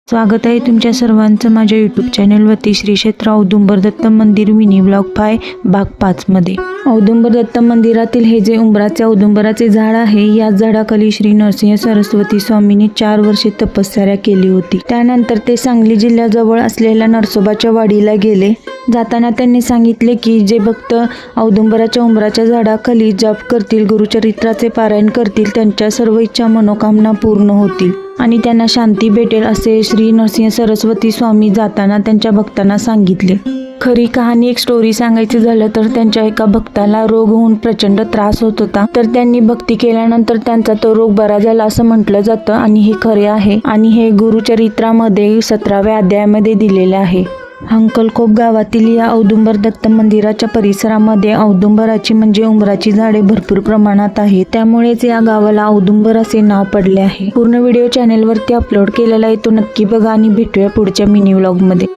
स्वागत आहे तुमच्या सर्वांचं माझ्या यूट्यूब चॅनलवरती श्री क्षेत्र औदुंबर दत्त मंदिर मिनी ब्लॉग 5 भाग 5 मध्ये। औदुंबर दत्त मंदिरातील हे जे उंबराचे औदुंबराचे झाड आहे, या झाडाखाली श्री नरसिंह सरस्वती स्वामींनी 4 वर्षे तपश्चर्या केली होती। त्यानंतर ते सांगली जिल्ह्याजवळ असलेल्या नरसोबाच्या वाडीला गेले। जाताना त्यांनी सांगितले की जे भक्त औदुंबराच्या उंबराच्या झाडाखाली जप करतील, गुरुचरित्राचे पारायण करतील, त्यांच्या सर्व इच्छा मनोकामना पूर्ण होतील आणि त्यांना शांती भेटेल असे श्री नरसिंह सरस्वती स्वामी जाताना त्यांच्या भक्तांना सांगितले। खरी कहाणी एक स्टोरी सांगायचं झालं तर त्यांच्या एका भक्ताला रोग होऊन प्रचंड त्रास होत होता, तर त्यांनी भक्ती केल्यानंतर त्यांचा तो रोग बरा झाला असं म्हटलं जातं आणि हे खरे आहे आणि हे गुरुचरित्रामध्ये 17व्या अध्यायामध्ये दिलेले आहे। हंकलकोप गावातील या औदुंबर दत्त मंदिराच्या परिसरामध्ये औदुंबराची म्हणजे उंबराची झाडे भरपूर प्रमाणात आहेत, त्यामुळेच या गावाला औदुंबर असे नाव पडले आहे। पूर्ण व्हिडिओ चॅनेलवरती अपलोड केलेला आहे, तो नक्की बघा आणि भेटूया पुढच्या मिनी व्लॉग मध्ये।